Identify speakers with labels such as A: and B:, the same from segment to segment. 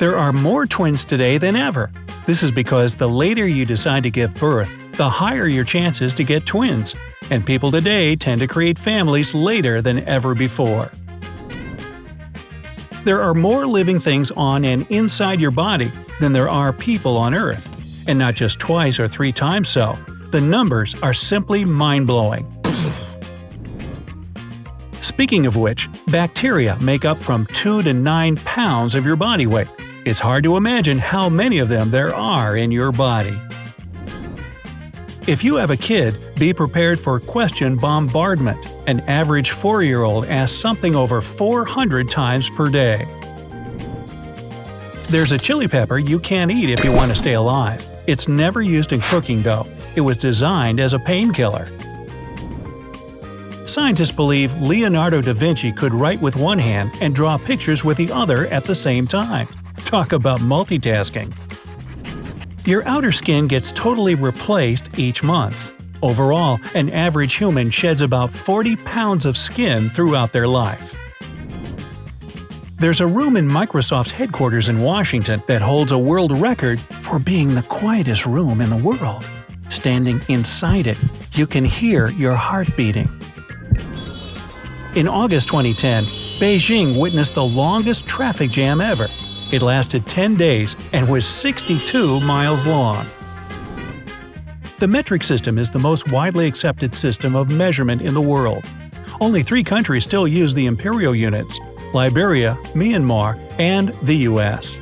A: There are more twins today than ever. This is because the later you decide to give birth, the higher your chances to get twins, and people today tend to create families later than ever before. There are more living things on and inside your body than there are people on Earth, and not just twice or 3 times so. The numbers are simply mind-blowing. Speaking of which, bacteria make up from 2 to 9 pounds of your body weight. It's hard to imagine how many of them there are in your body. If you have a kid, be prepared for question bombardment. An average 4-year-old asks something over 400 times per day. There's a chili pepper you can't eat if you want to stay alive. It's never used in cooking though. It was designed as a painkiller. Scientists believe Leonardo da Vinci could write with one hand and draw pictures with the other at the same time. Talk about multitasking. Your outer skin gets totally replaced each month. Overall, an average human sheds about 40 pounds of skin throughout their life. There's a room in Microsoft's headquarters in Washington that holds a world record for being the quietest room in the world. Standing inside it, you can hear your heart beating. In August 2010, Beijing witnessed the longest traffic jam ever. It lasted 10 days and was 62 miles long. The metric system is the most widely accepted system of measurement in the world. Only 3 countries still use the imperial units: Liberia, Myanmar, and the US.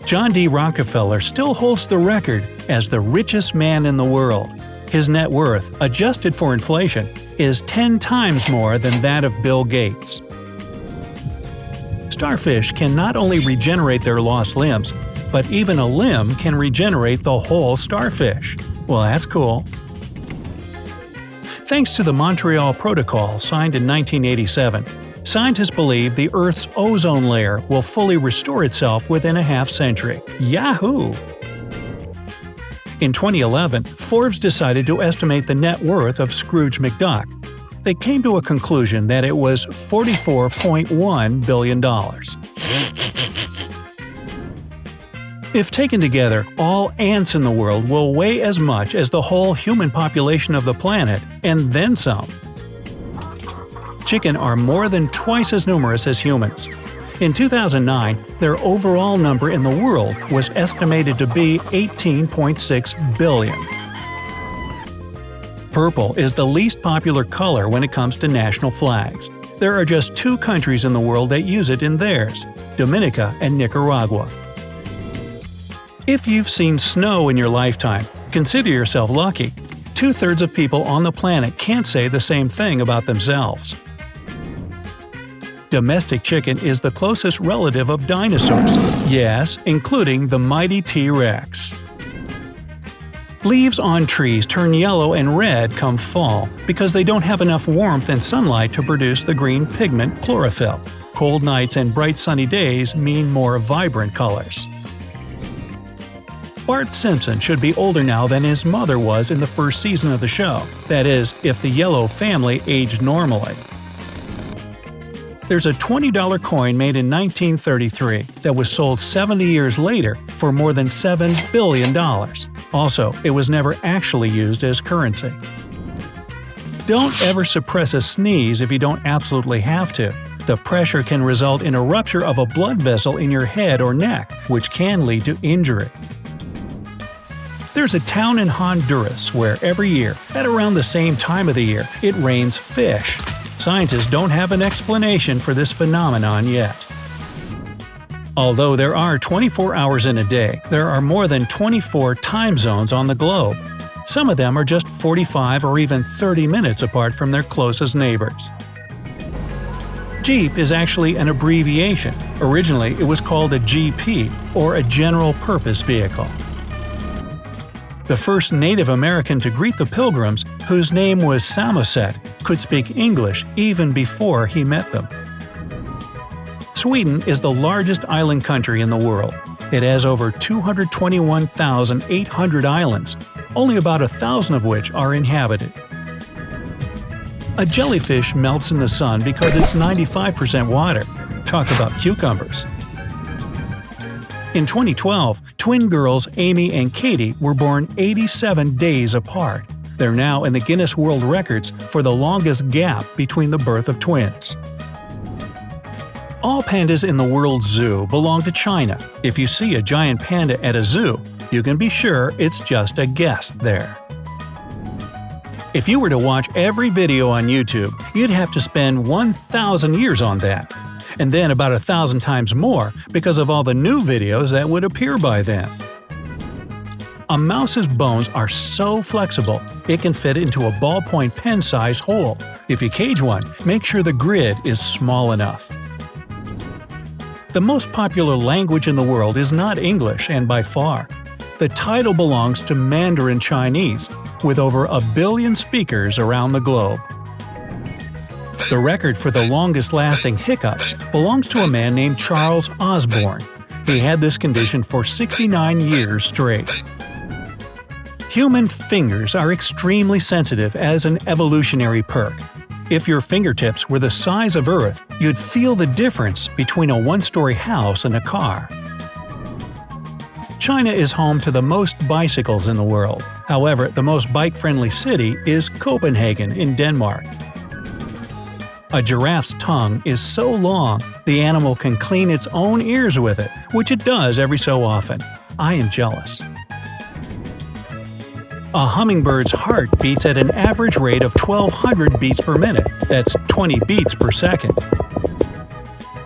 A: John D. Rockefeller still holds the record as the richest man in the world. His net worth, adjusted for inflation, is 10 times more than that of Bill Gates. Starfish can not only regenerate their lost limbs, but even a limb can regenerate the whole starfish. Well, that's cool. Thanks to the Montreal Protocol signed in 1987, scientists believe the Earth's ozone layer will fully restore itself within a half-century. Yahoo! In 2011, Forbes decided to estimate the net worth of Scrooge McDuck. They came to a conclusion that it was $44.1 billion. If taken together, all ants in the world will weigh as much as the whole human population of the planet, and then some. Chicken are more than twice as numerous as humans. In 2009, their overall number in the world was estimated to be 18.6 billion. Purple is the least popular color when it comes to national flags. There are just 2 countries in the world that use it in theirs: Dominica and Nicaragua. If you've seen snow in your lifetime, consider yourself lucky. 2/3 of people on the planet can't say the same thing about themselves. Domestic chicken is the closest relative of dinosaurs. Yes, including the mighty T-Rex. Leaves on trees turn yellow and red come fall because they don't have enough warmth and sunlight to produce the green pigment chlorophyll. Cold nights and bright sunny days mean more vibrant colors. Bart Simpson should be older now than his mother was in the first season of the show. That is, if the Yellow family aged normally. There's a $20 coin made in 1933 that was sold 70 years later for more than $7 billion. Also, it was never actually used as currency. Don't ever suppress a sneeze if you don't absolutely have to. The pressure can result in a rupture of a blood vessel in your head or neck, which can lead to injury. There's a town in Honduras where every year, at around the same time of the year, it rains fish. Scientists don't have an explanation for this phenomenon yet. Although there are 24 hours in a day, there are more than 24 time zones on the globe. Some of them are just 45 or even 30 minutes apart from their closest neighbors. Jeep is actually an abbreviation. Originally, it was called a GP, or a General Purpose Vehicle. The first Native American to greet the Pilgrims, whose name was Samoset, could speak English even before he met them. Sweden is the largest island country in the world. It has over 221,800 islands, only about 1,000 of which are inhabited. A jellyfish melts in the sun because it's 95% water. Talk about cucumbers. In 2012, twin girls Amy and Katie were born 87 days apart. They're now in the Guinness World Records for the longest gap between the birth of twins. All pandas in the world's zoo belong to China. If you see a giant panda at a zoo, you can be sure it's just a guest there. If you were to watch every video on YouTube, you'd have to spend 1,000 years on that, and then about 1,000 times more because of all the new videos that would appear by then. A mouse's bones are so flexible, it can fit into a ballpoint pen-sized hole. If you cage one, make sure the grid is small enough. The most popular language in the world is not English, and by far. The title belongs to Mandarin Chinese, with over 1 billion speakers around the globe. The record for the longest-lasting hiccups belongs to a man named Charles Osborne. He had this condition for 69 years straight. Human fingers are extremely sensitive as an evolutionary perk. If your fingertips were the size of Earth, you'd feel the difference between a one-story house and a car. China is home to the most bicycles in the world. However, the most bike-friendly city is Copenhagen in Denmark. A giraffe's tongue is so long, the animal can clean its own ears with it, which it does every so often. I am jealous. A hummingbird's heart beats at an average rate of 1,200 beats per minute. That's 20 beats per second.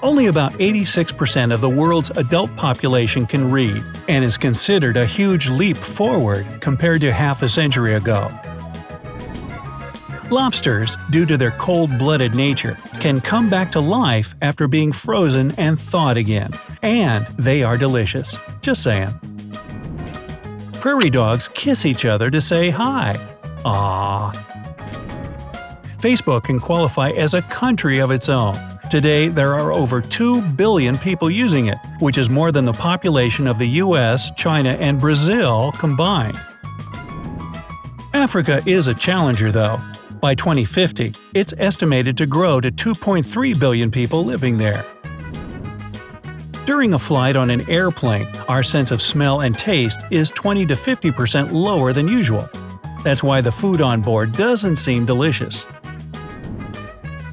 A: Only about 86% of the world's adult population can read, and is considered a huge leap forward compared to half a century ago. Lobsters, due to their cold-blooded nature, can come back to life after being frozen and thawed again. And they are delicious. Just saying. Prairie dogs kiss each other to say hi. Aww. Facebook can qualify as a country of its own. Today, there are over 2 billion people using it, which is more than the population of the US, China, and Brazil combined. Africa is a challenger, though. By 2050, it's estimated to grow to 2.3 billion people living there. During a flight on an airplane, our sense of smell and taste is 20 to 50% lower than usual. That's why the food on board doesn't seem delicious.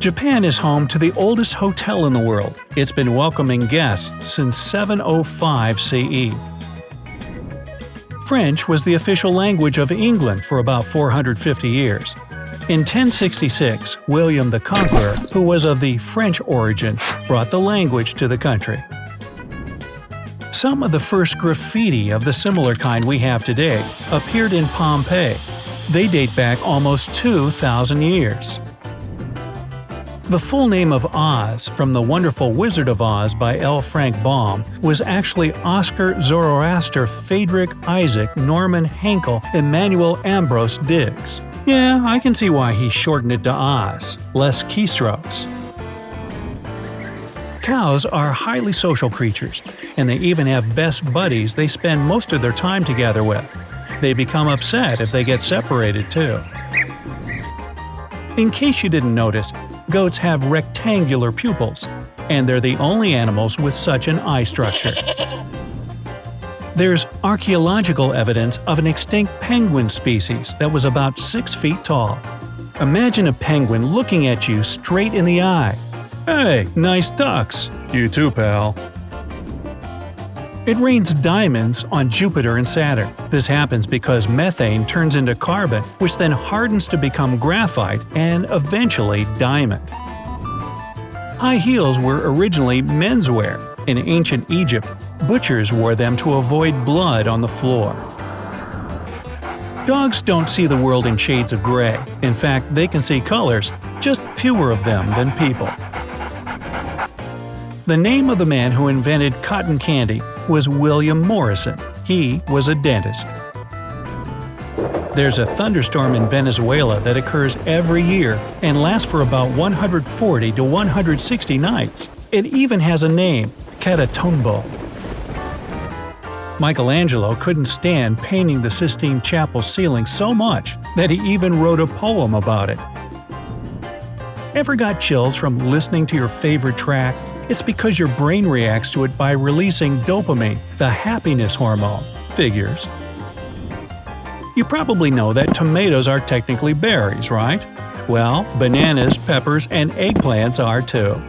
A: Japan is home to the oldest hotel in the world. It's been welcoming guests since 705 CE. French was the official language of England for about 450 years. In 1066, William the Conqueror, who was of the French origin, brought the language to the country. Some of the first graffiti of the similar kind we have today appeared in Pompeii. They date back almost 2,000 years. The full name of Oz, from The Wonderful Wizard of Oz by L. Frank Baum, was actually Oscar Zoroaster Friedrich Isaac Norman Henkel Emmanuel Ambrose Diggs. Yeah, I can see why he shortened it to Oz. Less keystrokes. Cows are highly social creatures, and they even have best buddies they spend most of their time together with. They become upset if they get separated, too. In case you didn't notice, goats have rectangular pupils, and they're the only animals with such an eye structure. There's archaeological evidence of an extinct penguin species that was about 6 feet tall. Imagine a penguin looking at you straight in the eye. Hey, nice ducks. You too, pal. It rains diamonds on Jupiter and Saturn. This happens because methane turns into carbon, which then hardens to become graphite and eventually diamond. High heels were originally menswear. In ancient Egypt, butchers wore them to avoid blood on the floor. Dogs don't see the world in shades of gray. In fact, they can see colors, just fewer of them than people. The name of the man who invented cotton candy was William Morrison. He was a dentist. There's a thunderstorm in Venezuela that occurs every year and lasts for about 140 to 160 nights. It even has a name, Catatumbo. Michelangelo couldn't stand painting the Sistine Chapel ceiling so much that he even wrote a poem about it. Ever got chills from listening to your favorite track? It's because your brain reacts to it by releasing dopamine, the happiness hormone. Figures. You probably know that tomatoes are technically berries, right? Well, bananas, peppers, and eggplants are too.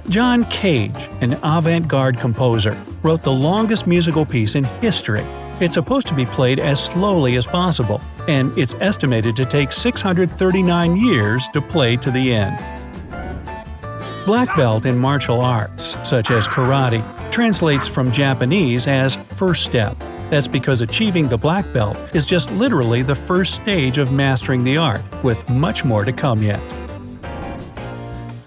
A: John Cage, an avant-garde composer, wrote the longest musical piece in history. It's supposed to be played as slowly as possible, and it's estimated to take 639 years to play to the end. Black belt in martial arts, such as karate, translates from Japanese as first step. That's because achieving the black belt is just literally the first stage of mastering the art, with much more to come yet.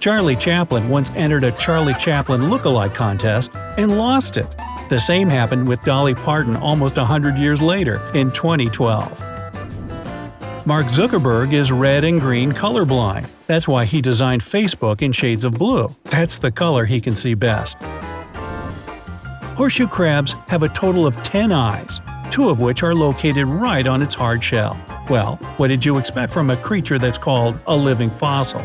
A: Charlie Chaplin once entered a Charlie Chaplin lookalike contest and lost it. The same happened with Dolly Parton almost 100 years later, in 2012. Mark Zuckerberg is red and green colorblind. That's why he designed Facebook in shades of blue. That's the color he can see best. Horseshoe crabs have a total of 10 eyes, 2 of which are located right on its hard shell. Well, what did you expect from a creature that's called a living fossil?